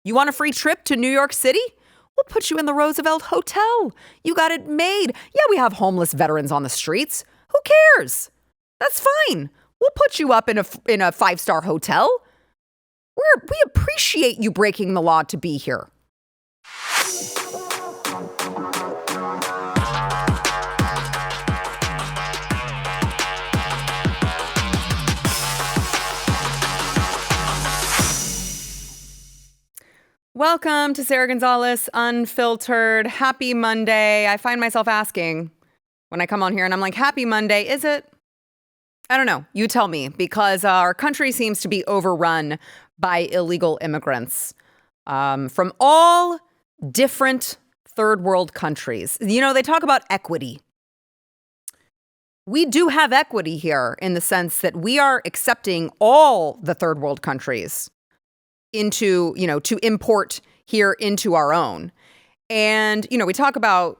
You want a free trip to New York City? We'll put you in the Roosevelt Hotel. You got it made. Yeah, we have homeless veterans on the streets. Who cares? That's fine. We'll put you up in a 5-star hotel. We appreciate you breaking the law to be here. Welcome to Sara Gonzales Unfiltered. Happy Monday. I find myself asking when I come on here and I'm like, happy Monday, is it? I don't know. You tell me, because our country seems to be overrun by illegal immigrants from all different third world countries. You know, they talk about equity. We do have equity here in the sense that we are accepting all the third world countries into, to import here into our own. And, we talk about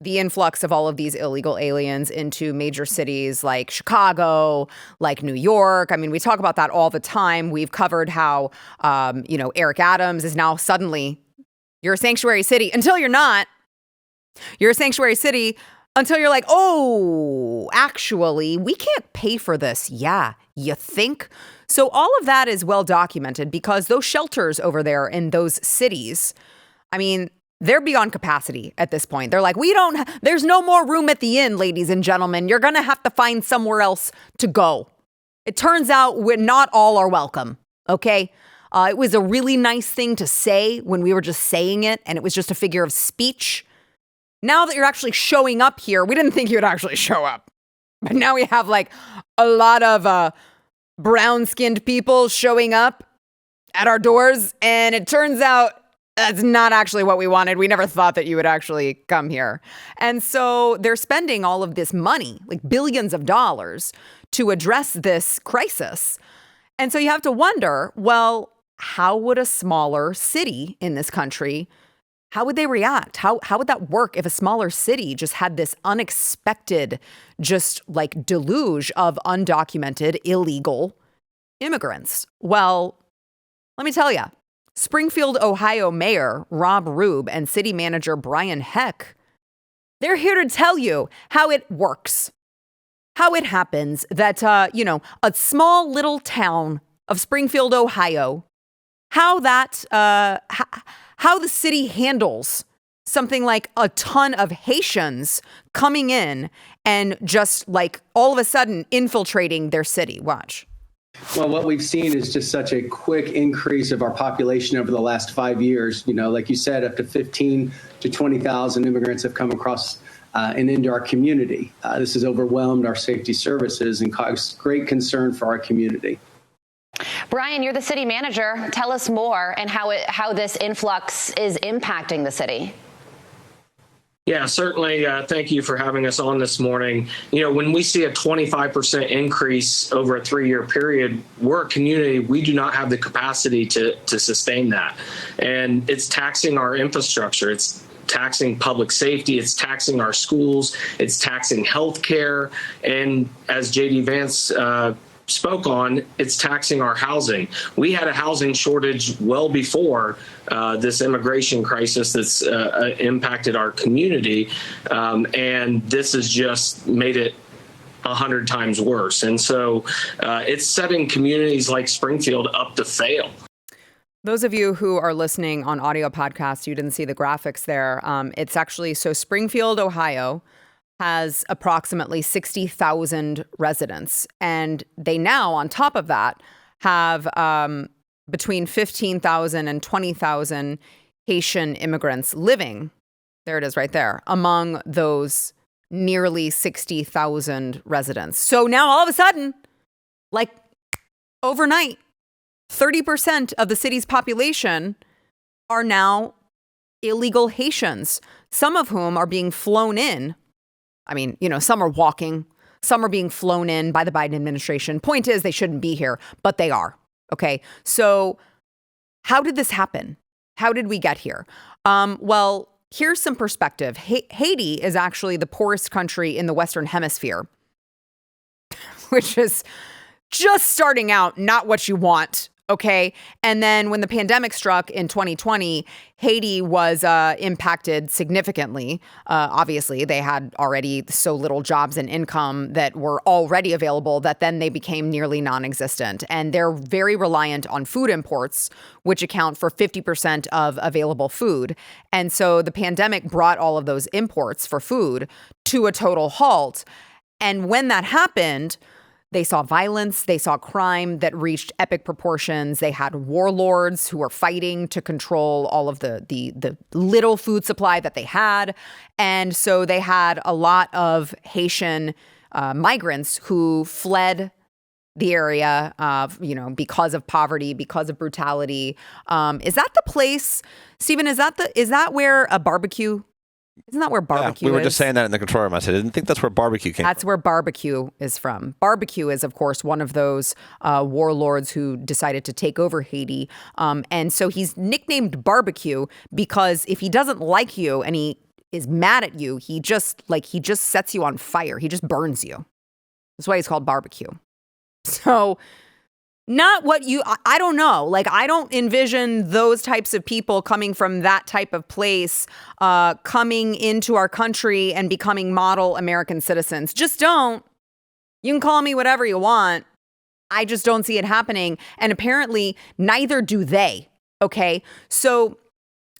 the influx of all of these illegal aliens into major cities like Chicago, like New York. I mean, we talk about that all the time. We've covered how, Eric Adams is now suddenly, you're a sanctuary city until you're not. You're a sanctuary city until you're like, oh, actually, we can't pay for this. Yeah, you think? So all of that is well documented because those shelters over there in those cities, I mean, they're beyond capacity at this point. They're like, there's no more room at the inn, ladies and gentlemen. You're going to have to find somewhere else to go. It turns out not all are welcome, okay? It was a really nice thing to say when we were just saying it, and it was just a figure of speech. Now that you're actually showing up here, we didn't think you would actually show up. But now we have like a lot of brown-skinned people showing up at our doors, and it turns out that's not actually what we wanted. We never thought that you would actually come here. And so they're spending all of this money, like billions of dollars, to address this crisis. And so you have to wonder, well, how would a smaller city in this country, how would they react? How would that work if a smaller city just had this unexpected, just like deluge of undocumented, illegal immigrants? Well, let me tell you. Springfield, Ohio Mayor Rob Rube and City Manager Brian Heck, they're here to tell you how it works, how it happens that, a small little town of Springfield, Ohio, how the city handles something like a ton of Haitians coming in and just like all of a sudden infiltrating their city. Watch. Well, what we've seen is just such a quick increase of our population over the last 5 years. Like you said, up to 15 to 20,000 immigrants have come across and into our community. This has overwhelmed our safety services and caused great concern for our community. Brian, you're the city manager. Tell us more and how this influx is impacting the city. Yeah, certainly. Thank you for having us on this morning. When we see a 25% increase over a 3-year period, we're a community. We do not have the capacity to sustain that. And it's taxing our infrastructure. It's taxing public safety. It's taxing our schools. It's taxing healthcare. And as J.D. Vance spoke on, it's taxing our housing. We had a housing shortage well before this immigration crisis that's impacted our community, and this has just made it 100 times worse. And so it's setting communities like Springfield up to fail. Those of you who are listening on audio podcasts, you didn't see the graphics there. It's actually, so Springfield, Ohio, has approximately 60,000 residents. And they now, on top of that, have between 15,000 and 20,000 Haitian immigrants living, there it is right there, among those nearly 60,000 residents. So now all of a sudden, like overnight, 30% of the city's population are now illegal Haitians, some of whom are being flown in. I mean, some are walking, some are being flown in by the Biden administration. Point is, they shouldn't be here, but they are. Okay. So how did this happen? How did we get here? Well, here's some perspective. Haiti is actually the poorest country in the Western Hemisphere, which is just starting out not what you want Okay. And then when the pandemic struck in 2020, Haiti was impacted significantly. Obviously, they had already so little jobs and income that were already available that then they became nearly non-existent. And they're very reliant on food imports, which account for 50% of available food. And so the pandemic brought all of those imports for food to a total halt. And when that happened, they saw violence, they saw crime that reached epic proportions. They had warlords who were fighting to control all of the little food supply that they had. And so they had a lot of Haitian migrants who fled the area, because of poverty, because of brutality. Is that the place, Stephen, is that where a barbecue? Isn't that where barbecue is? We were just saying that in the control room. I said, I didn't think that's where barbecue came from. That's where barbecue is from. Barbecue is, of course, one of those warlords who decided to take over Haiti. And so he's nicknamed Barbecue because if he doesn't like you and he is mad at you, he just sets you on fire. He just burns you. That's why he's called Barbecue. So not what I don't know. Like, I don't envision those types of people coming from that type of place, coming into our country and becoming model American citizens. Just don't. You can call me whatever you want. I just don't see it happening. And apparently neither do they. Okay. So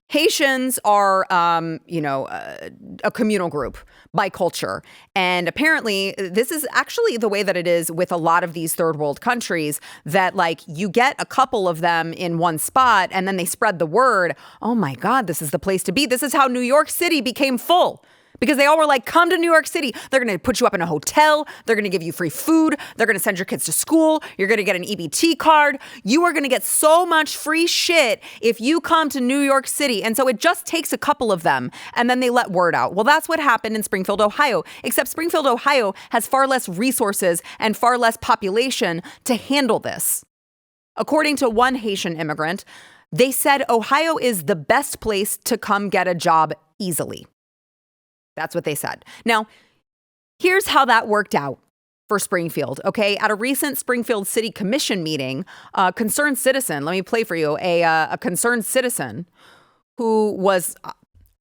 Haitians are, a communal group by culture. And apparently this is actually the way that it is with a lot of these third world countries, that like you get a couple of them in one spot and then they spread the word. Oh my God, this is the place to be. This is how New York City became full. Because they all were like, come to New York City. They're going to put you up in a hotel. They're going to give you free food. They're going to send your kids to school. You're going to get an EBT card. You are going to get so much free shit if you come to New York City. And so it just takes a couple of them. And then they let word out. Well, that's what happened in Springfield, Ohio. Except Springfield, Ohio has far less resources and far less population to handle this. According to one Haitian immigrant, they said Ohio is the best place to come get a job easily. That's what they said. Now, here's how that worked out for Springfield, okay? At a recent Springfield City Commission meeting, a concerned citizen, let me play for you, a concerned citizen who was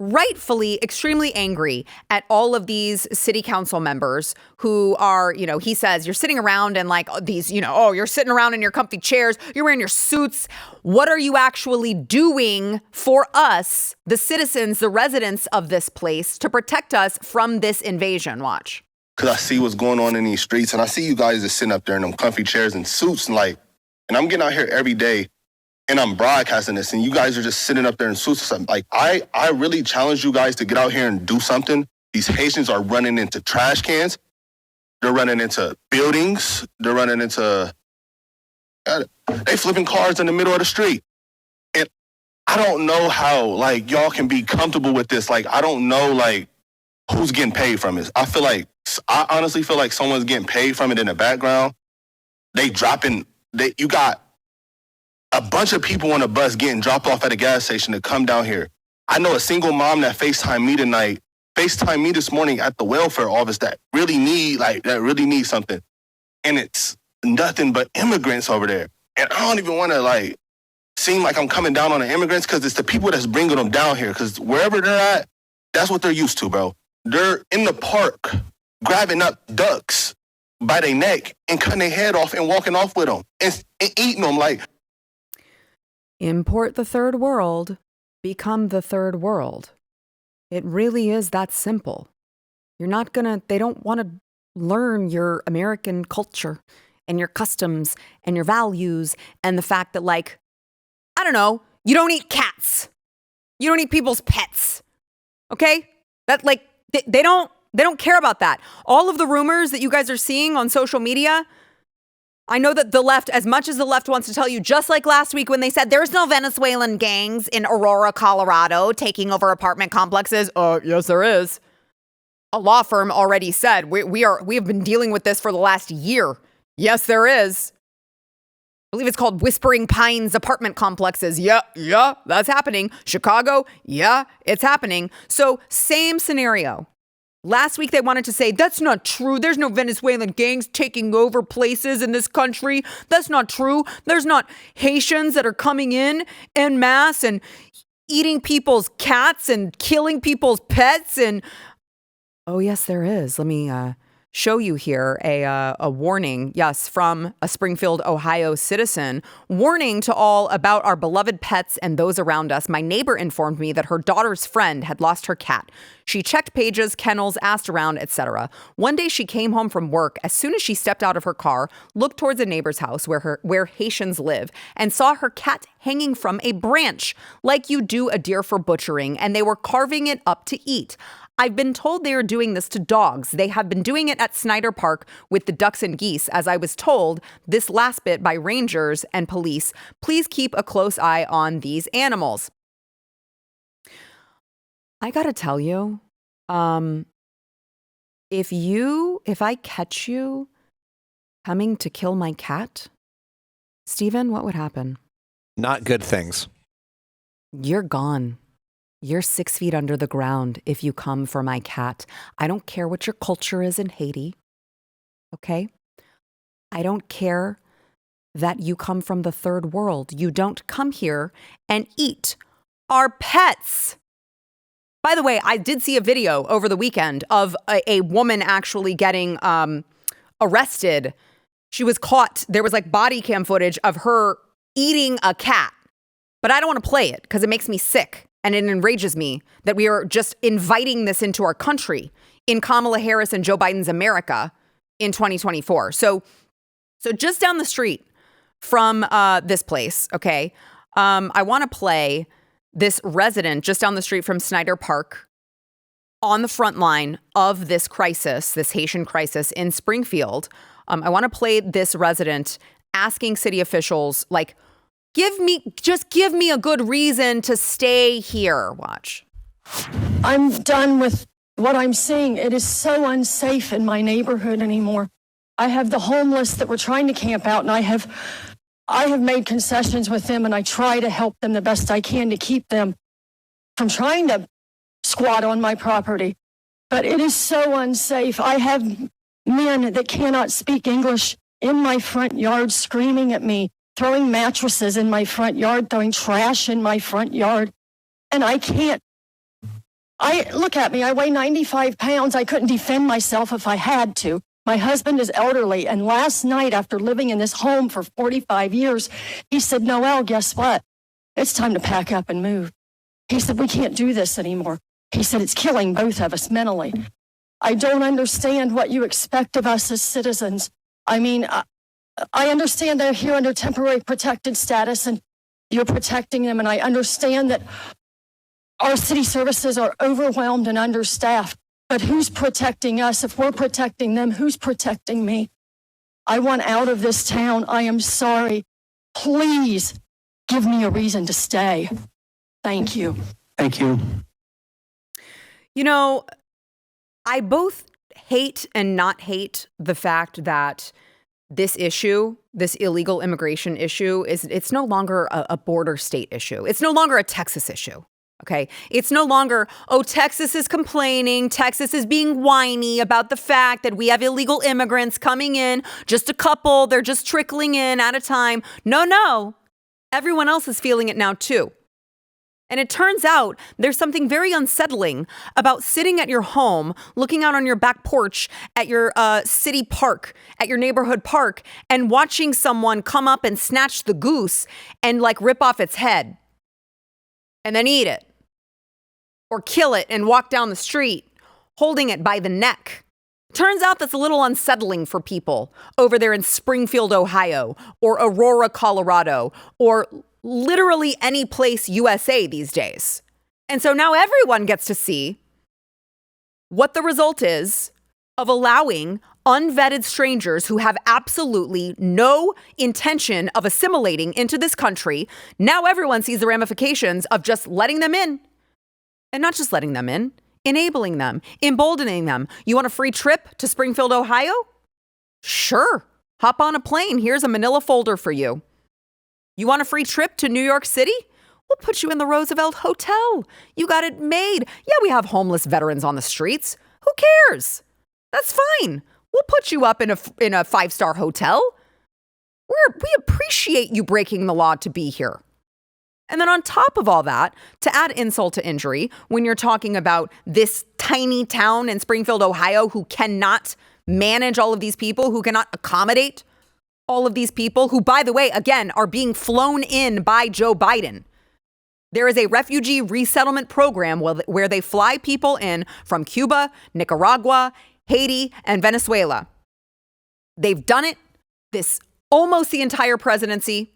rightfully extremely angry at all of these city council members who are, he says, you're sitting around and like these, you're sitting around in your comfy chairs, you're wearing your suits. What are you actually doing for us, the citizens, the residents of this place, to protect us from this invasion? Watch. Because I see what's going on in these streets, and I see you guys just sitting up there in them comfy chairs and suits, and I'm getting out here every day, and I'm broadcasting this, and you guys are just sitting up there in suits or something. Like, I really challenge you guys to get out here and do something. These Haitians are running into trash cans. They're running into buildings. They're running into... They flipping cars in the middle of the street. And I don't know how, y'all can be comfortable with this. I don't know, who's getting paid from it. I honestly feel like someone's getting paid from it in the background. You got a bunch of people on a bus getting dropped off at a gas station to come down here. I know a single mom that FaceTimed me this morning at the welfare office that really need something. And it's nothing but immigrants over there. And I don't even want to seem like I'm coming down on the immigrants, because it's the people that's bringing them down here. Because wherever they're at, that's what they're used to, bro. They're in the park grabbing up ducks by their neck and cutting their head off and walking off with them and eating them. Import the third world, become the third world. It really is that simple. They don't want to learn your American culture and your customs and your values and the fact that, I don't know, you don't eat cats. You don't eat people's pets. Okay? That they don't care about that. All of the rumors that you guys are seeing on social media, I know that the left, as much as the left wants to tell you, just like last week when they said there's no Venezuelan gangs in Aurora, Colorado taking over apartment complexes. Yes, there is. A law firm already said we have been dealing with this for the last year. Yes, there is. I believe it's called Whispering Pines apartment complexes. Yeah, that's happening. Chicago, yeah, it's happening. So same scenario. Last week, they wanted to say, that's not true. There's no Venezuelan gangs taking over places in this country. That's not true. There's not Haitians that are coming in en masse and eating people's cats and killing people's pets. And oh, yes, there is. Let me show you here a warning, yes, from a Springfield, Ohio citizen, warning to all about our beloved pets and those around us. My neighbor informed me that her daughter's friend had lost her cat. She checked pages, kennels, asked around, etc. One day she came home from work. As soon as she stepped out of her car, looked towards a neighbor's house where Haitians live, and saw her cat hanging from a branch, like you do a deer for butchering, and they were carving it up to eat. I've been told they are doing this to dogs. They have been doing it at Snyder Park with the ducks and geese, as I was told this last bit by rangers and police. Please keep a close eye on these animals. I gotta tell you, if I catch you coming to kill my cat, Stephen, what would happen? Not good things. You're gone. You're 6 feet under the ground if you come for my cat. I don't care what your culture is in Haiti, okay? I don't care that you come from the third world. You don't come here and eat our pets. By the way, I did see a video over the weekend of a woman actually getting arrested. She was caught. There was like body cam footage of her eating a cat. But I don't want to play it because it makes me sick. And it enrages me that we are just inviting this into our country in Kamala Harris and Joe Biden's America in 2024. So just down the street from this place, okay, I want to play this resident just down the street from Snyder Park on the front line of this crisis, this Haitian crisis in Springfield. I want to play this resident asking city officials, like, give me a good reason to stay here. Watch. I'm done with what I'm seeing. It is so unsafe in my neighborhood anymore. I have the homeless that were trying to camp out, and I have made concessions with them, and I try to help them the best I can to keep them from trying to squat on my property. But it is so unsafe. I have men that cannot speak English in my front yard screaming at me, throwing mattresses in my front yard, throwing trash in my front yard. And I can't. Look at me, I weigh 95 pounds. I couldn't defend myself if I had to. My husband is elderly. And last night, after living in this home for 45 years, he said, Noelle, guess what? It's time to pack up and move. He said, we can't do this anymore. He said, it's killing both of us mentally. I don't understand what you expect of us as citizens. I mean, I understand they're here under temporary protected status and you're protecting them. And I understand that our city services are overwhelmed and understaffed. But who's protecting us? If we're protecting them, who's protecting me? I want out of this town. I am sorry. Please give me a reason to stay. Thank you. Thank you. You know, I both hate and not hate the fact that this issue, this illegal immigration issue, it's no longer a border state issue. It's no longer a Texas issue. Okay. It's no longer, oh, Texas is complaining. Texas is being whiny about the fact that we have illegal immigrants coming in, just a couple. They're just trickling in at a time. No. Everyone else is feeling it now, too. And it turns out there's something very unsettling about sitting at your home, looking out on your back porch at your city park, at your neighborhood park, and watching someone come up and snatch the goose and like rip off its head and then eat it. Or kill it and walk down the street, holding it by the neck. Turns out that's a little unsettling for people over there in Springfield, Ohio, or Aurora, Colorado, or literally any place USA these days. And so now everyone gets to see what the result is of allowing unvetted strangers who have absolutely no intention of assimilating into this country. Now everyone sees the ramifications of just letting them in. And not just letting them in, enabling them, emboldening them. You want a free trip to Springfield, Ohio? Sure. Hop on a plane. Here's a manila folder for you. You want a free trip to New York City? We'll put you in the Roosevelt Hotel. You got it made. Yeah, we have homeless veterans on the streets. Who cares? That's fine. We'll put you up in a 5-star hotel. We appreciate you breaking the law to be here. And then on top of all that, to add insult to injury, when you're talking about this tiny town in Springfield, Ohio, who cannot manage all of these people, who cannot accommodate all of these people, who, by the way, again, are being flown in by Joe Biden. There is a refugee resettlement program where they fly people in from Cuba, Nicaragua, Haiti, and Venezuela. They've done it this almost the entire presidency.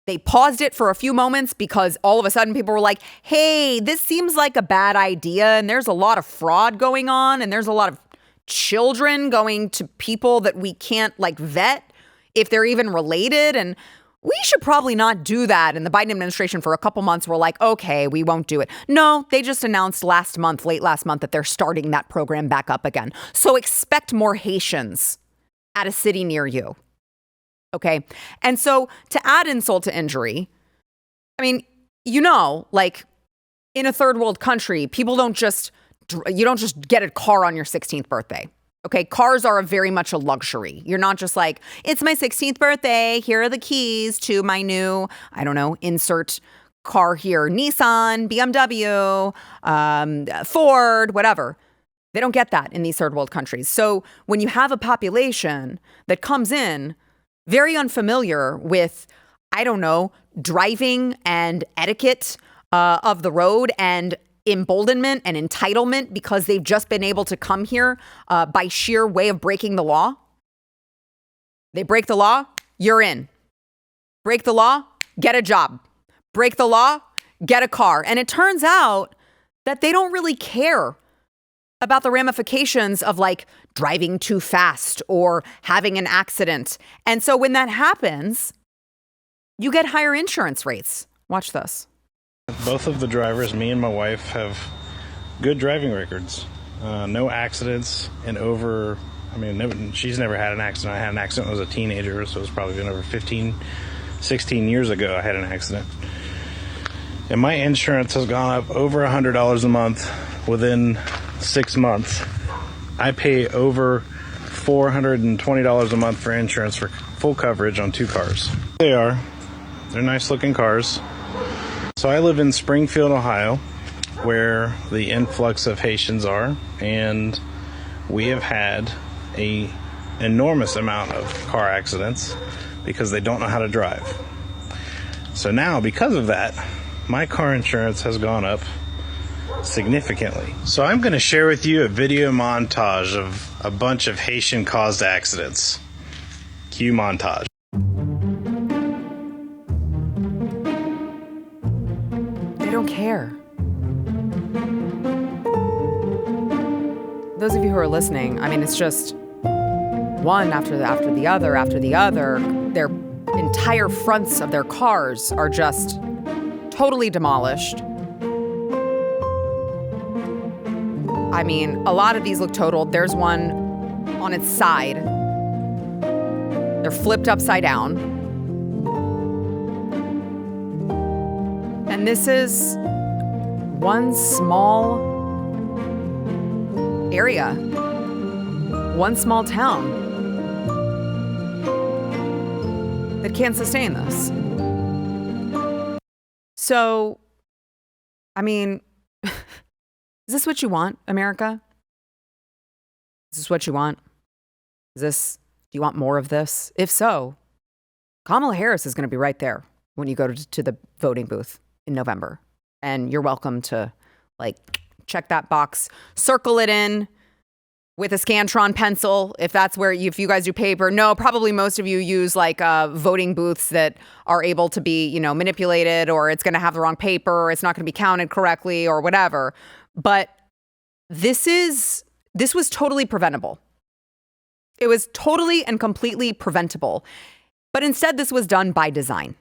They paused it for a few moments because all of a sudden people were like, hey, this seems like a bad idea. And there's a lot of fraud going on. And there's a lot of children going to people that we can't vet if they're even related. And we should probably not do that. And the Biden administration for a couple months were like, okay, we won't do it. No, they just announced late last month, that they're starting that program back up again. So expect more Haitians at a city near you. Okay. And so to add insult to injury, I mean, in a third world country, you don't just get a car on your 16th birthday. Okay. Cars are very much a luxury. You're not just like, it's my 16th birthday. Here are the keys to my new, insert car here. Nissan, BMW, Ford, whatever. They don't get that in these third world countries. So when you have a population that comes in very unfamiliar with, driving and etiquette of the road and emboldenment and entitlement because they've just been able to come here by sheer way of breaking the law. They break the law, you're in. Break the law, get a job. Break the law, get a car. And it turns out that they don't really care about the ramifications of driving too fast or having an accident. And so when that happens, you get higher insurance rates. Watch this. Both of the drivers, me and my wife, have good driving records. No accidents she's never had an accident. I had an accident when I was a teenager, so it's probably been over 15, 16 years ago I had an accident. And my insurance has gone up over $100 a month within 6 months. I pay over $420 a month for insurance for full coverage on 2 cars. They're nice looking cars. So I live in Springfield, Ohio, where the influx of Haitians are, and we have had an enormous amount of car accidents because they don't know how to drive. So now, because of that, my car insurance has gone up significantly. So I'm going to share with you a video montage of a bunch of Haitian-caused accidents. Cue montage. They don't care. Those of you who are listening, it's just one after the other. Their entire fronts of their cars are just totally demolished. A lot of these look totaled. There's one on its side. They're flipped upside down. And this is one small area, one small town that can't sustain this. So, is this what you want, America? Is this what you want? Do you want more of this? If so, Kamala Harris is going to be right there when you go to the voting booth in November. And you're welcome to check that box, circle it in with a Scantron pencil if you guys do paper. No, probably most of you use voting booths that are able to be, manipulated, or it's going to have the wrong paper, or it's not going to be counted correctly or whatever. But this was totally preventable. It was totally and completely preventable. But instead, this was done by design.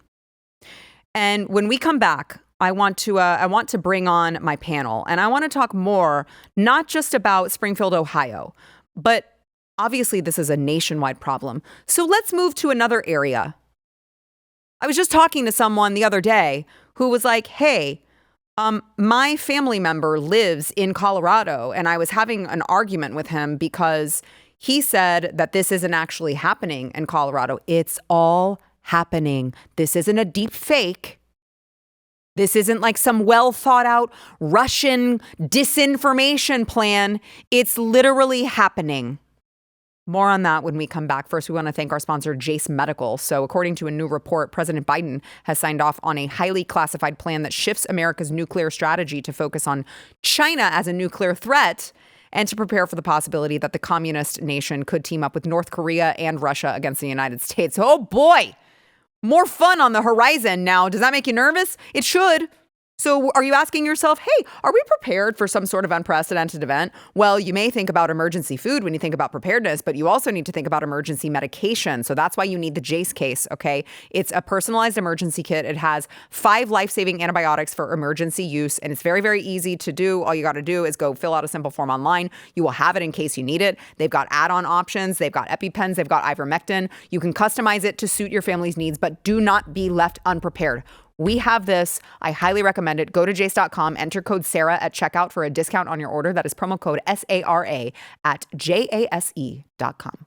And when we come back, I want to bring on my panel, and I want to talk more, not just about Springfield, Ohio, but obviously this is a nationwide problem. So let's move to another area. I was just talking to someone the other day who was like, hey, My family member lives in Colorado, and I was having an argument with him because he said that this isn't actually happening in Colorado. It's all happening. This isn't a deep fake. This isn't like some well thought out Russian disinformation plan. It's literally happening. More on that when we come back. First, we want to thank our sponsor, Jace Medical. So according to a new report, President Biden has signed off on a highly classified plan that shifts America's nuclear strategy to focus on China as a nuclear threat and to prepare for the possibility that the communist nation could team up with North Korea and Russia against the United States. Oh boy, more fun on the horizon now. Does that make you nervous? It should. So are you asking yourself, hey, are we prepared for some sort of unprecedented event? Well, you may think about emergency food when you think about preparedness, but you also need to think about emergency medication. So that's why you need the Jace case, okay? It's a personalized emergency kit. It has 5 life-saving antibiotics for emergency use, and it's very, very easy to do. All you got to do is go fill out a simple form online. You will have it in case you need it. They've got add-on options. They've got EpiPens. They've got ivermectin. You can customize it to suit your family's needs, but do not be left unprepared. We have this. I highly recommend it. Go to jace.com, enter code Sarah at checkout for a discount on your order. That is promo code SARA at jase.com.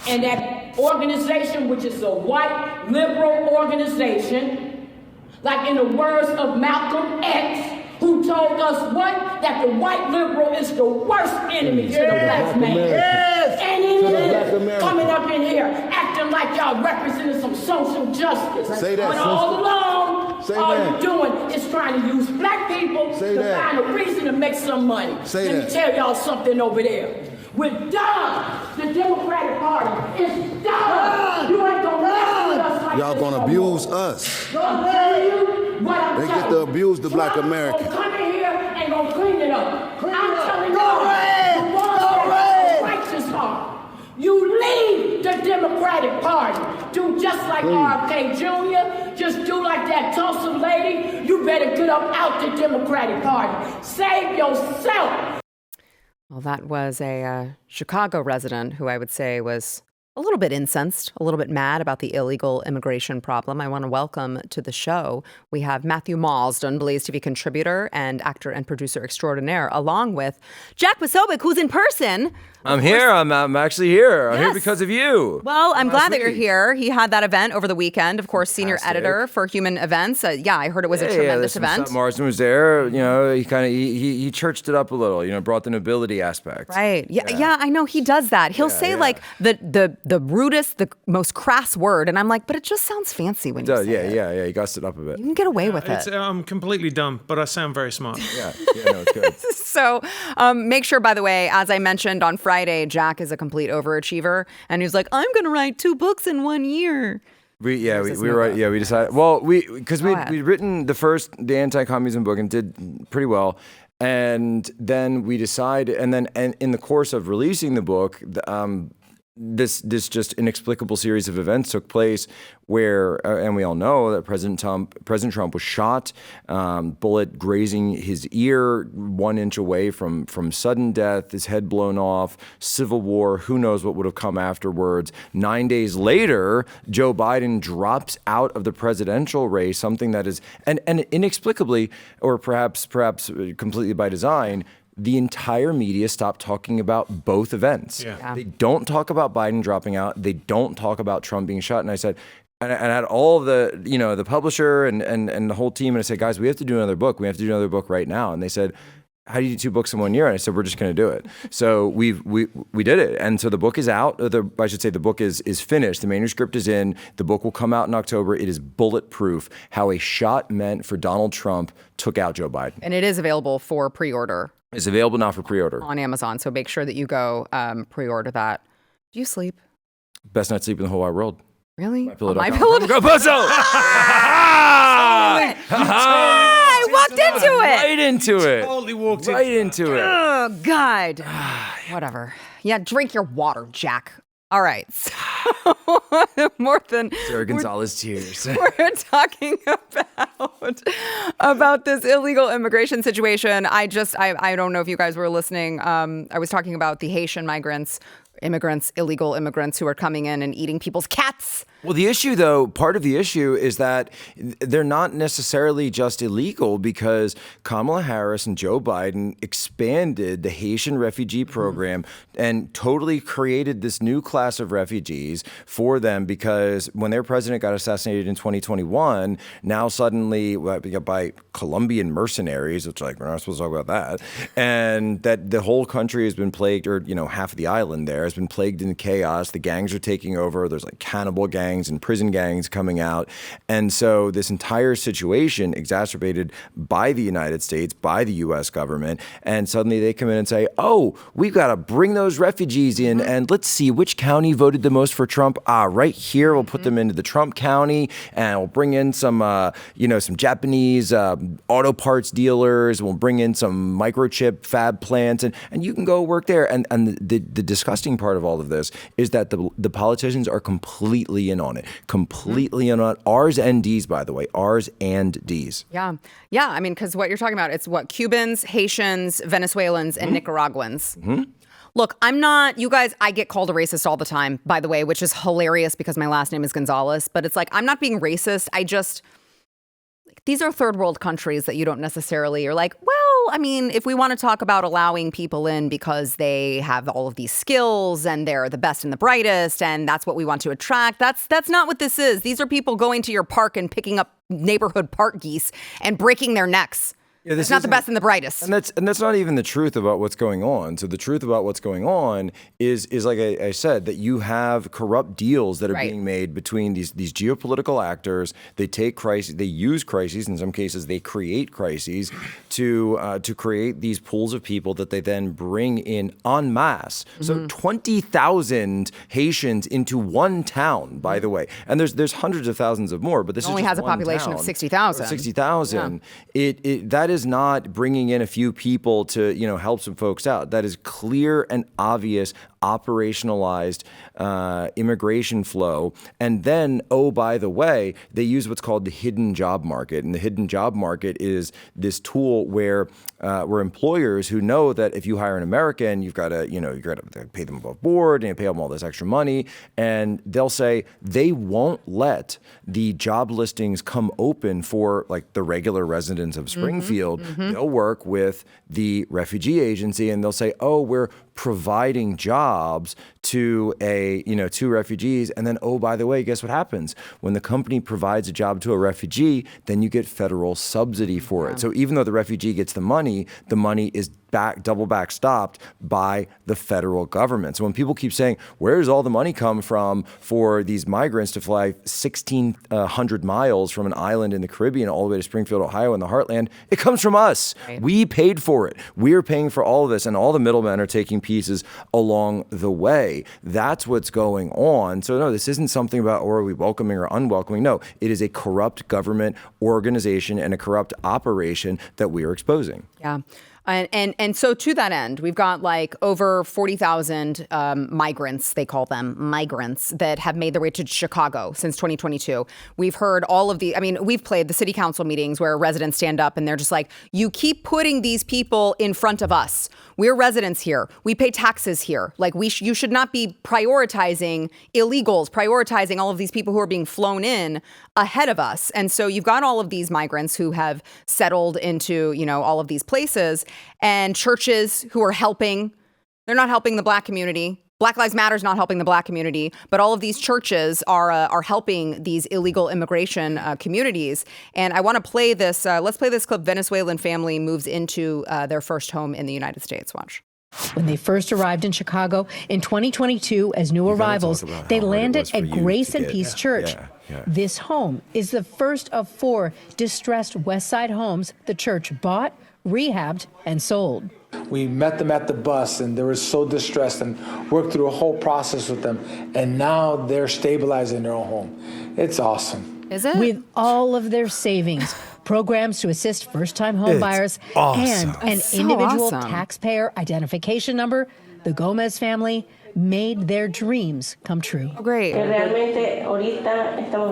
And that organization, which is a white liberal organization, like in the words of Malcolm X, who told us what? That the white liberal is the worst enemy to the black man. Yes. And he is coming up in here acting like y'all representing some social justice. Say that. But all along, you're doing is trying to use black people to find a reason to make some money. Let me tell y'all something over there. We're done. The Democratic Party is done. You ain't gonna mess with us like y'all gonna abuse us. I'm telling you what I'm They telling get to abuse the black American. Come in here and gonna clean it up. I'm telling you, the ones that righteous heart. You leave the Democratic Party. Do just like RFK Jr. Just do like that Tulsa lady. You better get up out the Democratic Party. Save yourself. Well, that was a Chicago resident who I would say was a little bit incensed, a little bit mad about the illegal immigration problem. I want to welcome to the show, we have Matthew Marsden, BlazeTV contributor and actor and producer extraordinaire, along with Jack Posobiec, who's in person. I'm here. I'm actually here. I'm here because of you. Well, I'm glad that you're here. He had that event over the weekend, of course, senior editor for Human Events. Yeah, I heard it was a tremendous event. Marsden was there. You know, he kind of he churched it up a little. You know, brought the nobility aspect. Right. Yeah. I know he does that. He'll say like the rudest, the most crass word, and I'm like, but it just sounds fancy when you say it. Yeah. He gussed it up a bit. You can get away with it. I'm completely dumb, but I sound very smart. No, it's good. So make sure, by the way, as I mentioned on Friday, Jack is a complete overachiever, and he's like, I'm going to write 2 books in 1 year. We decided. Well, because we'd written the anti-communism book and did pretty well. And then we decided, and in the course of releasing the book, this just inexplicable series of events took place where, and we all know that President Trump was shot, bullet grazing his ear 1 inch away from sudden death, his head blown off, civil war, who knows what would have come afterwards. 9 days later, Joe Biden drops out of the presidential race, something that is, and inexplicably, or perhaps completely by design, the entire media stopped talking about both events. Yeah. They don't talk about Biden dropping out. They don't talk about Trump being shot. And I said, and I had all the, the publisher and the whole team. And I said, guys, we have to do another book. We have to do another book right now. And they said, how do you do 2 books in 1 year? And I said, we're just going to do it. So we did it. And so the book is out. The book is finished. The manuscript is in. The book will come out in October. It is bulletproof. How a shot meant for Donald Trump took out Joe Biden. And it is available for pre-order. It's available now for pre-order. On Amazon. So make sure that you go pre-order that. Do you sleep? Best night's sleep in the whole wide world. Really? MyPillow.com. Go Poso! I walked into it. Right into it. Totally walked right into it. Oh, God. Whatever. Yeah, drink your water, Jack. All right. So more than Sara Gonzales tears. We're talking about this illegal immigration situation. I don't know if you guys were listening. I was talking about the Haitian migrants immigrants, illegal immigrants who are coming in and eating people's cats. Well, the issue, though, part of the issue is that they're not necessarily just illegal, because Kamala Harris and Joe Biden expanded the Haitian refugee program and totally created this new class of refugees for them, because when their president got assassinated in 2021, now suddenly by Colombian mercenaries, which like we're not supposed to talk about that, and that the whole country has been plagued, or half of the island there has been plagued in chaos. The gangs are taking over. There's like cannibal gangs and prison gangs coming out. And so this entire situation exacerbated by the United States, by the U.S. government. And suddenly they come in and say, oh, we've got to bring those refugees in, and let's see which county voted the most for Trump. Right here, we'll put them into the Trump county, and we'll bring in some Japanese auto parts dealers. We'll bring in some microchip fab plants, and you can go work there. And the disgusting part of all of this is that the politicians are completely in on it, completely in on it. R's and D's, by the way, R's and D's. Yeah. I mean, because what you're talking about, it's what Cubans, Haitians, Venezuelans, and Nicaraguans. Look, I'm not, you guys, I get called a racist all the time, by the way, which is hilarious because my last name is Gonzalez. But it's like, I'm not being racist. These are third world countries that you don't necessarily, you're like, well, I mean, if we want to talk about allowing people in because they have all of these skills and they're the best and the brightest, and that's what we want to attract, that's not what this is. These are people going to your park and picking up neighborhood park geese and breaking their necks. Yeah, it's not the best and the brightest. And that's not even the truth about what's going on. So the truth about what's going on is like I said, that you have corrupt deals that are being made between these geopolitical actors. They take crises, they use crises, in some cases they create crises to create these pools of people that they then bring in en masse. So 20,000 Haitians into one town, by the way. And there's hundreds of thousands of more, but this only is just has a population of 60,000. 60,000. That is not bringing in a few people to help some folks out. That is clear and obvious operationalized immigration flow. And then, oh, by the way, they use what's called the hidden job market. And the hidden job market is this tool where employers who know that if you hire an American, you've got to pay them above board and pay them all this extra money. And they'll say they won't let the job listings come open for like the regular residents of Springfield. They'll work with the refugee agency and they'll say, oh, we're providing jobs to to refugees. And then, oh, by the way, guess what happens? When the company provides a job to a refugee, then you get federal subsidy for it. So even though the refugee gets the money is double backstopped by the federal government. So when people keep saying, where does all the money come from for these migrants to fly 1,600 miles from an island in the Caribbean all the way to Springfield, Ohio in the heartland, it comes from us. Right. We paid for it. We're paying for all of this, and all the middlemen are taking pieces along the way. That's what's going on. So no, this isn't something about, or are we welcoming or unwelcoming? No, it is a corrupt government organization and a corrupt operation that we are exposing. Yeah. And so to that end, we've got like over 40,000 migrants, they call them migrants, that have made their way to Chicago since 2022. We've heard we've played the city council meetings where residents stand up and they're just like, you keep putting these people in front of us. We're residents here. We pay taxes here. Like you should not be prioritizing illegals, prioritizing all of these people who are being flown in ahead of us. And so you've got all of these migrants who have settled into, all of these places, and churches who are helping. They're not helping the Black community. Black Lives Matter is not helping the Black community, but all of these churches are helping these illegal immigration communities. And I want to play this. Let's play this clip. Venezuelan family moves into their first home in the United States. Watch. When they first arrived in Chicago in 2022 as new arrivals, they landed at Grace and Peace Church. This home is the first of 4 distressed West Side homes the church bought, rehabbed, and sold. We met them at the bus, and they were so distressed, and worked through a whole process with them. And now they're stabilizing their own home. It's awesome. Is it? With all of their savings, programs to assist first-time home buyers, and an individual taxpayer identification number, the Gomez family made their dreams come true. Oh, great.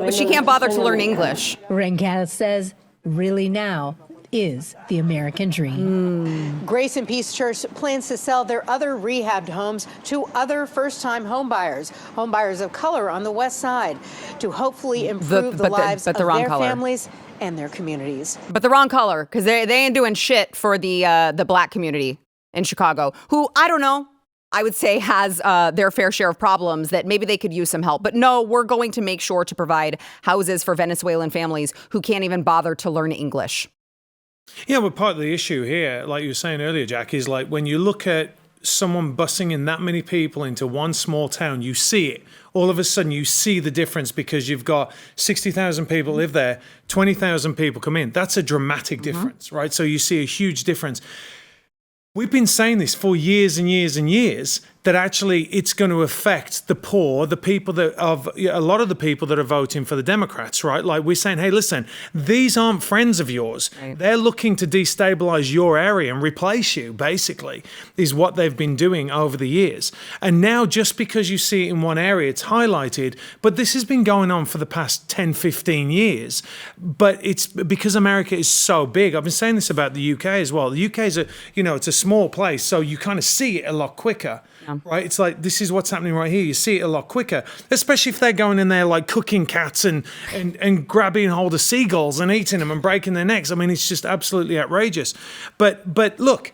But she can't bother to learn English. Rengel says, really now, is the American dream. Grace and Peace Church plans to sell their other rehabbed homes to other first-time homebuyers of color on the West Side, to hopefully improve the lives of their families and their communities. But the wrong color, because they ain't doing shit for the black community in Chicago, who, I don't know, I would say has their fair share of problems that maybe they could use some help. But no, we're going to make sure to provide houses for Venezuelan families who can't even bother to learn English. Yeah, but part of the issue here, like you were saying earlier, Jack, is like when you look at someone busing in that many people into one small town, you see it. All of a sudden, you see the difference because you've got 60,000 people live there, 20,000 people come in. That's a dramatic difference, right? So you see a huge difference. We've been saying this for years and years and years, that actually it's going to affect the poor, the people that a lot of the people that are voting for the Democrats, right? Like we're saying, hey, listen, these aren't friends of yours. Right. They're looking to destabilize your area and replace you, basically, is what they've been doing over the years. And now just because you see it in one area, it's highlighted, but this has been going on for the past 10, 15 years. But it's because America is so big. I've been saying this about the UK as well. The UK is it's a small place, so you kind of see it a lot quicker. Right, it's like this is what's happening right here. You see it a lot quicker, especially if they're going in there like cooking cats and grabbing hold of seagulls and eating them and breaking their necks. I mean, it's just absolutely outrageous. But look,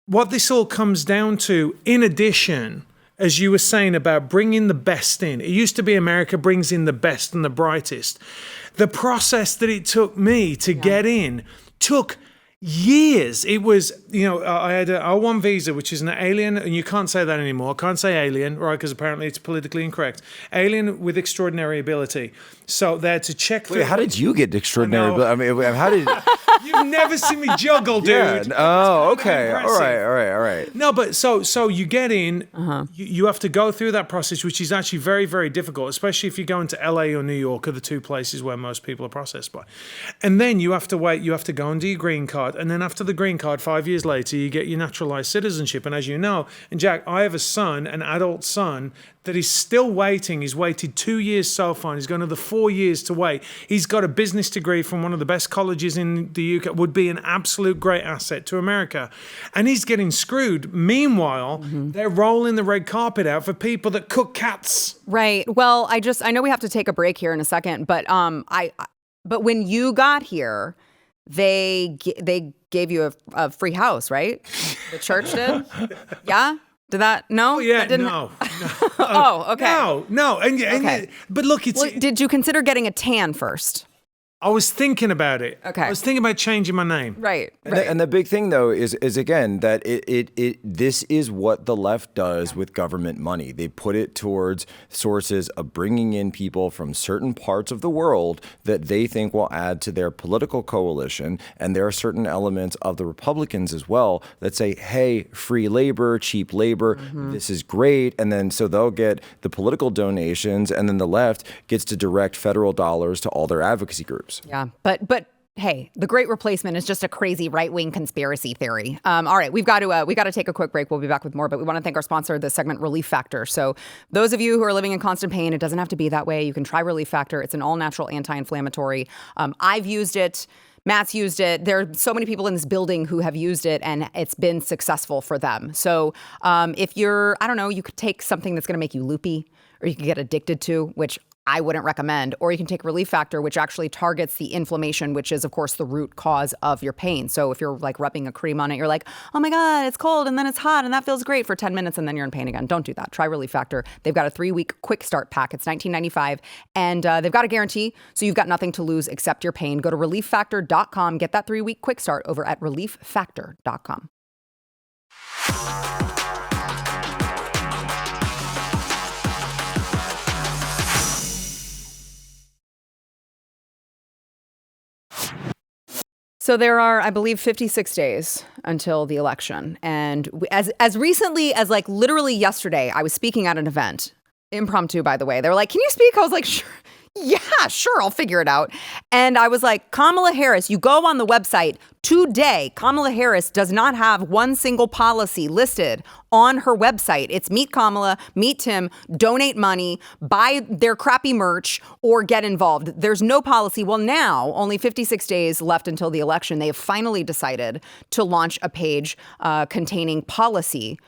what this all comes down to, in addition, as you were saying about bringing the best in, it used to be America brings in the best and the brightest. The process that it took me to get in took years. It was, I had an O1 visa, which is an alien, and you can't say that anymore. I can't say alien, right? Because apparently it's politically incorrect. Alien with extraordinary ability. So they had to check through. Wait, how did you get extraordinary ability? I mean, how did... You've never seen me juggle, dude. Yeah. Oh, okay. All right. No, but so you get in, you have to go through that process, which is actually very, very difficult, especially if you go into LA or New York, are the two places where most people are processed by. And then you have to wait, you have to go and do your green card. And then after the green card, 5 years later, you get your naturalized citizenship. And as you know, and Jack, I have a son, an adult son, that is still waiting. He's waited 2 years so far, and he's got another 4 years to wait. He's got a business degree from one of the best colleges in the UK, would be an absolute great asset to America. And he's getting screwed. Meanwhile, they're rolling the red carpet out for people that cook cats. Right. Well, I know we have to take a break here in a second, but but when you got here, they gave you a free house, right? The church did? Yeah? Did that? No? Yeah, that didn't... no. Oh, okay. No. Okay. But look, did you consider getting a tan first? I was thinking about it. Okay. I was thinking about changing my name. Right. And the big thing, though, is again, that this is what the left does with government money. They put it towards sources of bringing in people from certain parts of the world that they think will add to their political coalition. And there are certain elements of the Republicans as well that say, hey, free labor, cheap labor, this is great. And then so they'll get the political donations, and then the left gets to direct federal dollars to all their advocacy groups. Yeah, but hey, the Great Replacement is just a crazy right-wing conspiracy theory. All right, we got to take a quick break. We'll be back with more, but we want to thank our sponsor, the segment Relief Factor. So those of you who are living in constant pain, it doesn't have to be that way. You can try Relief Factor. It's an all-natural anti-inflammatory. I've used it. Matt's used it. There are so many people in this building who have used it, and it's been successful for them. So if you're, I don't know, you could take something that's going to make you loopy, or you can get addicted to, which I wouldn't recommend. Or you can take Relief Factor, which actually targets the inflammation, which is, of course, the root cause of your pain. So if you're like rubbing a cream on it, you're like, oh my God, it's cold and then it's hot and that feels great for 10 minutes and then you're in pain again. Don't do that. Try Relief Factor. They've got a 3-week quick start pack. It's $19.95 and they've got a guarantee. So you've got nothing to lose except your pain. Go to relieffactor.com. Get that 3-week quick start over at relieffactor.com. So there are, I believe, 56 days until the election. And as recently as like literally yesterday, I was speaking at an event, impromptu, by the way. They were like, can you speak? I was like, sure. Yeah, sure, I'll figure it out. And I was like, Kamala Harris, you go on the website today. Kamala Harris does not have one single policy listed on her website. It's meet Kamala, meet Tim, donate money, buy their crappy merch, or get involved. There's no policy. Well, now, only 56 days left until the election, they have finally decided to launch a page containing policy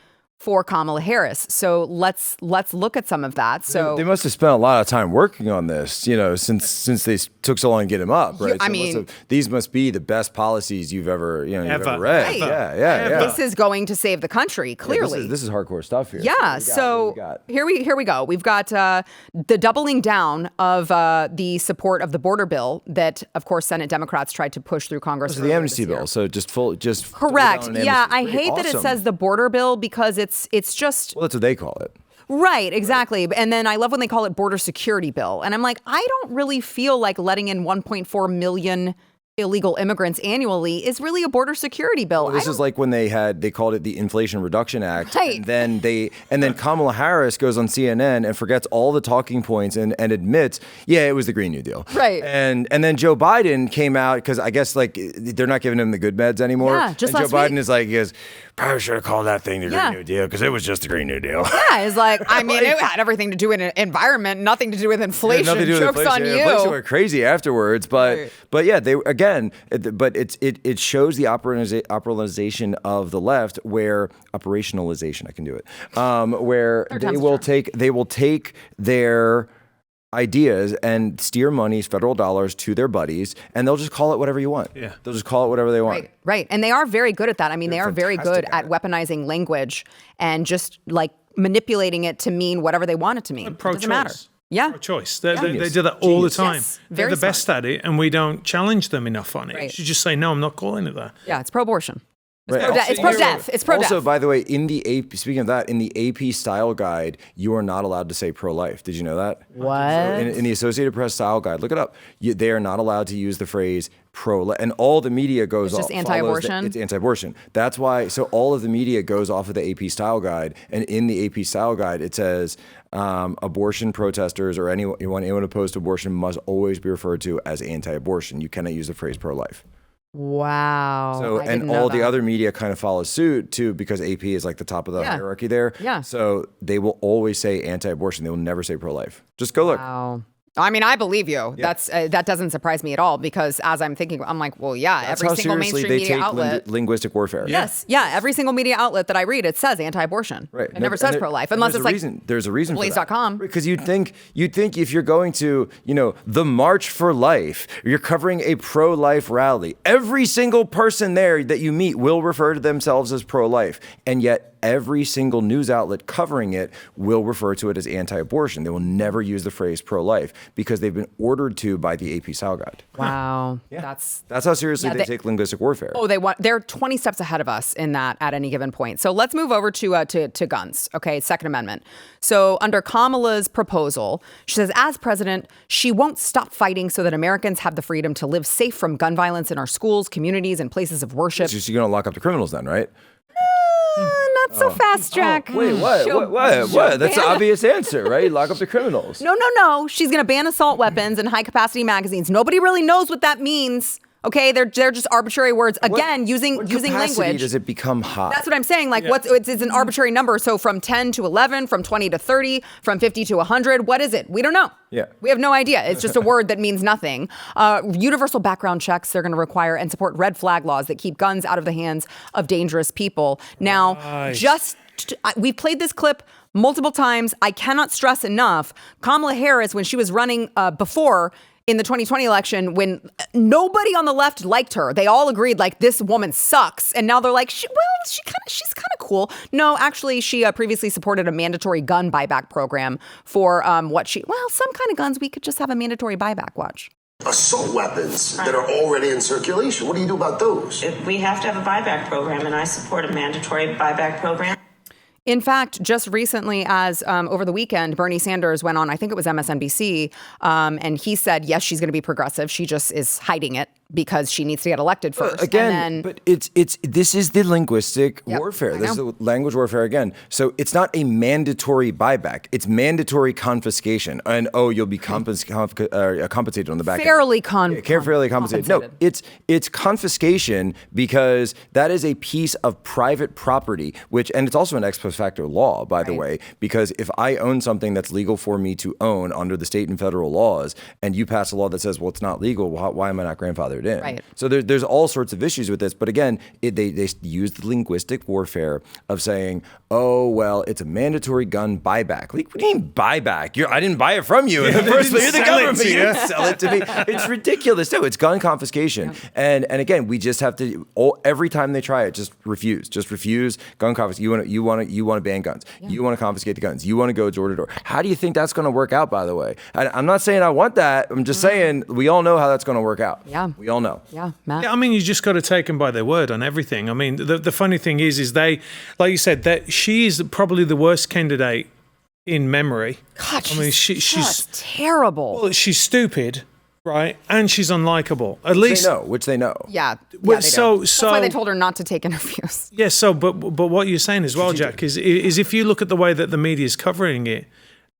for Kamala Harris. So let's look at some of that. So they must have spent a lot of time working on this, since they took so long to get him up, right? I mean, these must be the best policies you've ever, ever read. Right. Yeah. This is going to save the country, clearly. This is hardcore stuff here. Yeah. Here we go. We've got the doubling down of the support of the border bill that, of course, Senate Democrats tried to push through Congress. So the amnesty bill. So just correct. Yeah, I hate that it says the border bill because it's just... Well, that's what they call it. Right, exactly. And then I love when they call it border security bill. And I'm like, I don't really feel like letting in 1.4 million illegal immigrants annually is really a border security bill. Well, this is like when they called it the Inflation Reduction Act. Right. And then Kamala Harris goes on CNN and forgets all the talking points and admits, it was the Green New Deal. Right. And then Joe Biden came out because I guess they're not giving him the good meds anymore. Yeah, just and last Joe Biden week. is like, he goes, probably should have called that thing the Green New Deal because it was just the Green New Deal. Yeah, it's like, I mean, it had everything to do with environment, nothing to do with inflation. Nothing to do with Joke's inflation. on you. Inflation went crazy afterwards, but yeah, it shows the operationalization of the left, where operationalization, I can do it, where they will take their ideas and steer money, federal dollars, to their buddies, and they'll just call it whatever you want. Yeah. They'll just call it whatever they want. Right. And they are very good at that. I mean, they are very good at weaponizing language and just like manipulating it to mean whatever they want it to mean. It doesn't matter. Yeah. Pro-choice. They do that all the time. Yes. They're the best at it, and we don't challenge them enough on it. Right. You just say, no, I'm not calling it that. Yeah, it's pro-abortion. Right. It's pro-death. It's pro-death. Also, by the way, in the AP, speaking of that, in the AP style guide, you are not allowed to say pro-life. Did you know that? What? In the Associated Press style guide, look it up. They are not allowed to use the phrase pro-life, and all the media goes off. It's just anti-abortion? It's anti-abortion. That's why, so all of the media goes off of the AP style guide, and in the AP style guide, it says abortion protesters or anyone opposed to abortion must always be referred to as anti-abortion. You cannot use the phrase pro-life. Wow. So, and all the other media kind of follow suit too, because AP is like the top of the hierarchy there. Yeah. So they will always say anti-abortion. They will never say pro-life. Just go look. Wow. I mean, I believe you. Yeah. That doesn't surprise me at all, because as I'm thinking, I'm like, well, yeah, That's every how single seriously mainstream they media take outlet. Linguistic warfare. Yes. Yeah. Every single media outlet that I read, it says anti-abortion. Right. It never says pro-life, unless it's like there's a reason for that. Blaze.com. Because you'd think if you're going to, the March for Life, you're covering a pro-life rally, every single person there that you meet will refer to themselves as pro-life. And yet every single news outlet covering it will refer to it as anti-abortion. They will never use the phrase pro-life because they've been ordered to by the AP Style Guide. Wow. Yeah. That's how seriously they take linguistic warfare. Oh, they're 20 steps ahead of us in that at any given point. So let's move over to guns. Okay, Second Amendment. So under Kamala's proposal, she says, as president, she won't stop fighting so that Americans have the freedom to live safe from gun violence in our schools, communities, and places of worship. So you're going to lock up the criminals then, right? Not so fast, Jack. Wait, what? That's the obvious answer, right? Lock up the criminals. No. She's going to ban assault weapons and high-capacity magazines. Nobody really knows what that means. Okay, they're just arbitrary words. Again, using language. Does it become high? That's what I'm saying. Like, it's an arbitrary number. So from 10 to 11, from 20 to 30, from 50 to 100. What is it? We don't know. Yeah. We have no idea. It's just a word that means nothing. Universal background checks they're going to require and support red flag laws that keep guns out of the hands of dangerous people. Now, we've played this clip multiple times. I cannot stress enough. Kamala Harris, when she was running before in the 2020 election, when nobody on the left liked her, they all agreed like this woman sucks, and now they're like, she's kind of cool. No, actually, she previously supported a mandatory gun buyback program for some kind of guns. We could just have a mandatory buyback. Watch. Assault weapons that are already in circulation. What do you do about those? We have to have a buyback program, and I support a mandatory buyback program. In fact, just recently, as over the weekend, Bernie Sanders went on, I think it was MSNBC, and he said, yes, she's going to be progressive. She just is hiding it because she needs to get elected first. Again, but this is the linguistic warfare. This is the language warfare again. So it's not a mandatory buyback. It's mandatory confiscation. And you'll be compensated on the back fairly end. Fairly compensated. No, it's confiscation because that is a piece of private property, and it's also an ex post facto law, by the way, because if I own something that's legal for me to own under the state and federal laws, and you pass a law that says, well, it's not legal, why am I not grandfathered in? Right. So there's all sorts of issues with this. But again, they use the linguistic warfare of saying, oh, well, it's a mandatory gun buyback. Like, what do you mean buyback? I didn't buy it from you in the first place. You're the government. You didn't sell it to me. It's ridiculous. No, it's gun confiscation. And again, we just have to, every time they try it, just refuse. Just refuse gun confiscation. You want to ban guns. Yeah. You want to confiscate the guns. You want to go door to door. How do you think that's going to work out, by the way? I'm not saying I want that. I'm just saying we all know how that's going to work out. Yeah. We all know. Yeah, Matt. Yeah, I mean, you just got to take them by their word on everything. I mean, the funny thing is they, like you said, that she is probably the worst candidate in memory. God, she's terrible. Well, she's stupid, right? And she's unlikable. Which they know. Yeah. Well, they so do. That's why they told her not to take interviews. Yeah. So, but what you're saying as well, Jack, is if you look at the way that the media is covering it,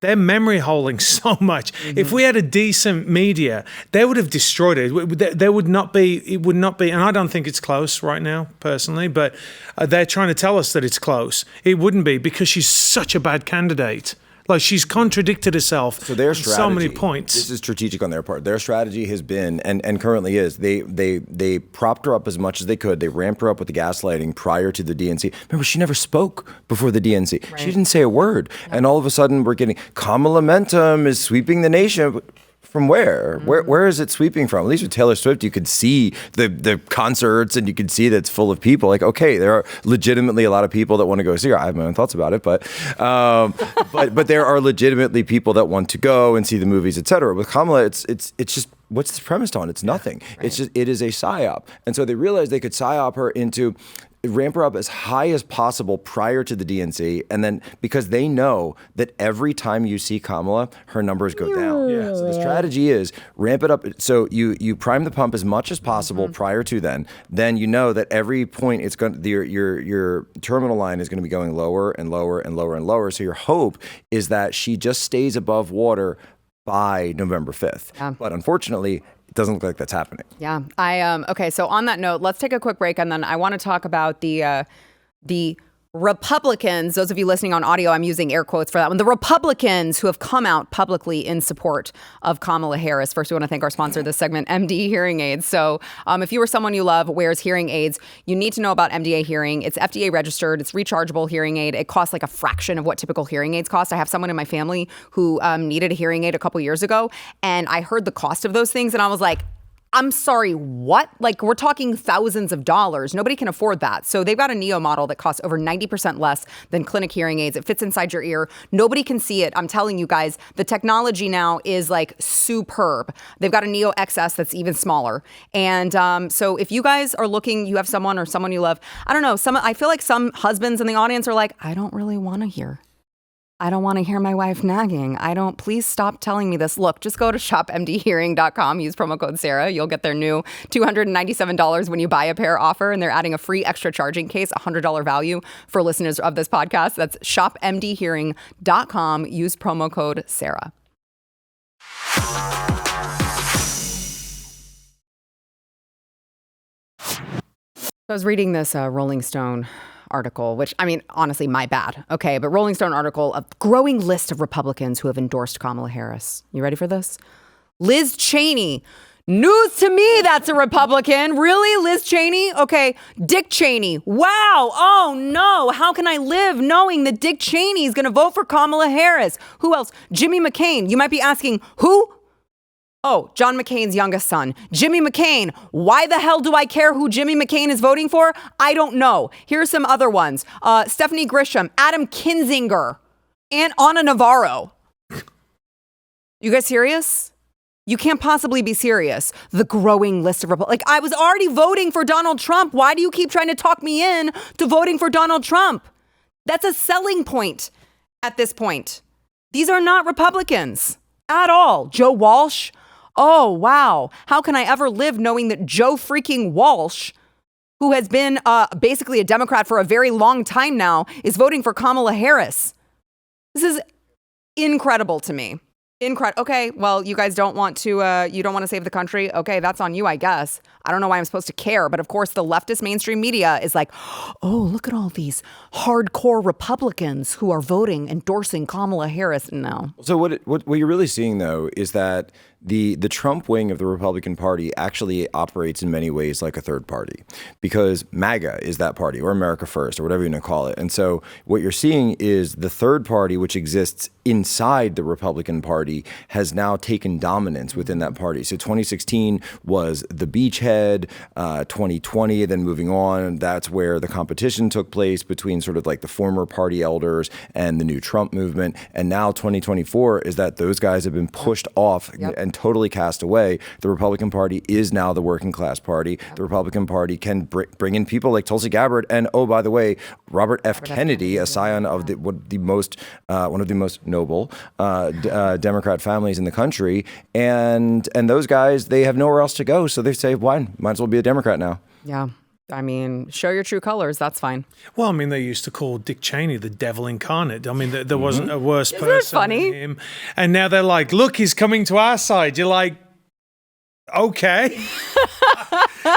they're memory holding so much. If we had a decent media, they would have destroyed it. There would not be, and I don't think it's close right now, personally, but they're trying to tell us that it's close. It wouldn't be because she's such a bad candidate. Like, she's contradicted herself on so many points. This is strategic on their part. Their strategy has been, and currently is, they propped her up as much as they could. They ramped her up with the gaslighting prior to the DNC. Remember, she never spoke before the DNC. Right. She didn't say a word. Yeah. And all of a sudden, we're getting, Kamala Momentum is sweeping the nation. From where? Where is it sweeping from? At least with Taylor Swift, you could see the concerts and you could see that it's full of people. Like, okay, there are legitimately a lot of people that want to go see her. I have my own thoughts about it, but there are legitimately people that want to go and see the movies, etc. With Kamala, it's just, what's this premised on? It's nothing. Right. It is a psyop. And so they realized they could psyop her into ramp her up as high as possible prior to the DNC, and then because they know that every time you see Kamala, her numbers go down. Yeah. So the strategy is ramp it up. So you prime the pump as much as possible prior to then you know that every point it's going your terminal line is going to be going lower and lower and lower and lower. So your hope is that she just stays above water by November 5th. Yeah. But unfortunately, it doesn't look like that's happening. Yeah. Okay. So on that note, let's take a quick break, and then I want to talk about the Republicans. Those of you listening on audio, I'm using air quotes for that one. The Republicans who have come out publicly in support of Kamala Harris. First, we want to thank our sponsor of this segment, MD Hearing Aids. So if you or someone you love wears hearing aids, you need to know about MDA Hearing. It's FDA registered. It's rechargeable hearing aid. It costs like a fraction of what typical hearing aids cost. I have someone in my family who needed a hearing aid a couple years ago, and I heard the cost of those things, and I was like, I'm sorry, what? Like, we're talking thousands of dollars. Nobody can afford that. So they've got a Neo model that costs over 90% less than clinic hearing aids. It fits inside your ear. Nobody can see it. I'm telling you guys, the technology now is like superb. They've got a Neo XS that's even smaller. And so if you guys are looking, you have someone or someone you love, I don't know, I feel like some husbands in the audience are like, I don't really want to hear. I don't want to hear my wife nagging. Please stop telling me this. Look, just go to shopmdhearing.com. Use promo code Sarah. You'll get their new $297 when you buy a pair offer, and they're adding a free extra charging case, $100 value for listeners of this podcast. That's shopmdhearing.com. Use promo code Sarah. I was reading this Rolling Stone article, which, I mean, honestly, my bad. Okay, but Rolling Stone article, a growing list of Republicans who have endorsed Kamala Harris. You ready for this? Liz Cheney. News to me, that's a Republican. Really, Liz Cheney? Okay, Dick Cheney. Wow. Oh, no. How can I live knowing that Dick Cheney is going to vote for Kamala Harris? Who else? Jimmy McCain. You might be asking, who? Oh, John McCain's youngest son, Jimmy McCain. Why the hell do I care who Jimmy McCain is voting for? I don't know. Here's some other ones. Stephanie Grisham, Adam Kinzinger, and Ana Navarro. You guys serious? You can't possibly be serious. The growing list of Republicans. Like, I was already voting for Donald Trump. Why do you keep trying to talk me in to voting for Donald Trump? That's a selling point at this point. These are not Republicans at all. Joe Walsh. oh, wow, how can I ever live knowing that Joe freaking Walsh, who has been basically a Democrat for a very long time now, is voting for Kamala Harris? This is incredible to me. Okay, well, you guys don't want to, you don't want to save the country. Okay, that's on you, I guess. I don't know why I'm supposed to care. But of course, the leftist mainstream media is like, oh, look at all these hardcore Republicans who are voting, endorsing Kamala Harris. No. So what you're really seeing, though, is that the Trump wing of the Republican Party actually operates in many ways like a third party, because MAGA is that party, or America First, or whatever you want to call it. And so what you're seeing is the third party, which exists inside the Republican Party, has now taken dominance within that party. So 2016 was the beachhead, 2020, then moving on, that's where the competition took place between sort of like the former party elders and the new Trump movement. And now 2024 is that those guys have been pushed off and totally cast away. The Republican Party is now the working class party. The Republican Party can bring in people like Tulsi Gabbard and, oh, by the way, Robert F. Kennedy, a scion of one of the most noble Democrat families in the country. And those guys, they have nowhere else to go. So they say, why? Might as well be a Democrat now. Yeah. I mean, show your true colors. That's fine. Well, I mean, they used to call Dick Cheney the devil incarnate. I mean, there wasn't a worse person than him. And now they're like, look, he's coming to our side. You're like, okay.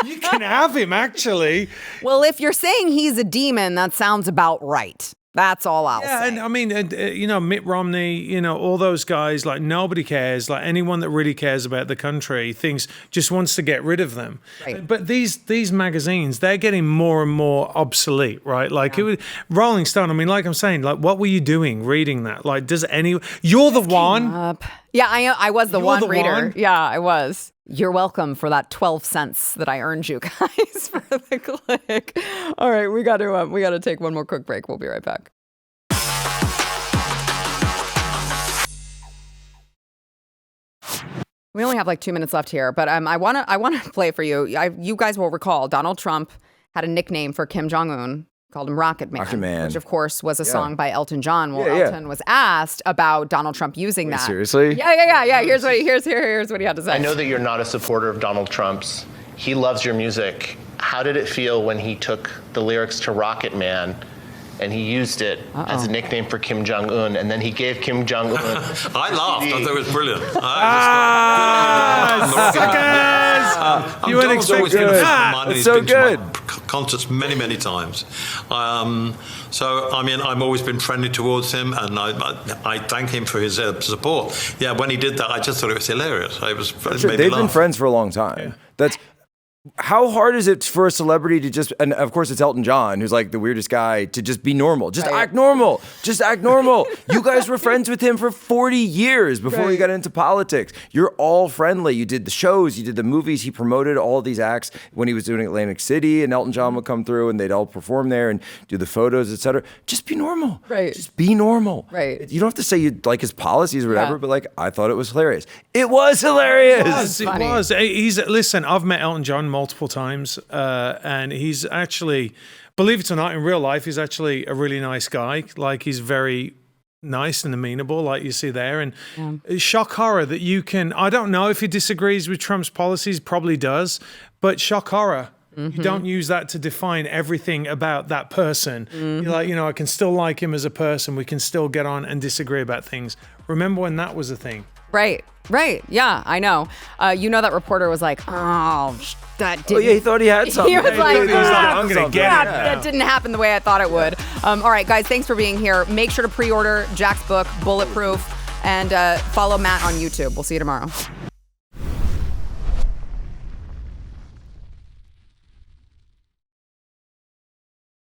You can have him, actually. Well, if you're saying he's a demon, that sounds about right. That's all I'll say. Yeah, and I mean, Mitt Romney, all those guys, like, nobody cares. Like, anyone that really cares about the country just wants to get rid of them. Right. But these magazines, they're getting more and more obsolete, right? Like, it was Rolling Stone. I mean, like I'm saying, like, what were you doing reading that? Like, you're the one. Yeah, I was the one reader. Yeah, I was. You're welcome for that 12 cents that I earned you guys for the click. All right, we got to take one more quick break. We'll be right back. We only have like 2 minutes left here, but I want to play for you. You guys will recall Donald Trump had a nickname for Kim Jong-un. Called him Rocket Man, which of course was a song by Elton John. Well, Elton was asked about Donald Trump using that. Seriously? Yeah. Here's what he had to say. I know that you're not a supporter of Donald Trump's. He loves your music. How did it feel when he took the lyrics to Rocket Man and he used it as a nickname for Kim Jong-un, and then he gave Kim Jong-un I laughed. I thought it was brilliant. You weren't expecting that. It's so good. Concerts many times. So, I mean, I've always been friendly towards him, and I thank him for his support. Yeah, when he did that, I just thought it was hilarious. They've been friends for a long time. Yeah. How hard is it for a celebrity to just, and of course it's Elton John, who's like the weirdest guy, to just be normal? Just act normal. Just act normal. You guys were friends with him for 40 years before he got into politics. You're all friendly. You did the shows, you did the movies. He promoted all of these acts when he was doing Atlantic City, and Elton John would come through and they'd all perform there and do the photos, etc. Just be normal. Right. Just be normal. Right. You don't have to say you like his policies or whatever, but like, I thought it was hilarious. It was hilarious. It was. Listen, I've met Elton John multiple times, and he's actually, believe it or not, in real life, he's actually a really nice guy. Like, he's very nice and amenable, like you see there. And shock horror that you can, I don't know if he disagrees with Trump's policies, probably does, but shock horror. Mm-hmm. You don't use that to define everything about that person. Mm-hmm. You're like, I can still like him as a person. We can still get on and disagree about things. Remember when that was a thing? Right. Yeah, I know. That reporter was like, that didn't. Oh, yeah, he thought he had something. He was like, I'm going to get it. That didn't happen the way I thought it would. All right, guys, thanks for being here. Make sure to pre-order Jack's book, Bulletproof, and follow Matt on YouTube. We'll see you tomorrow.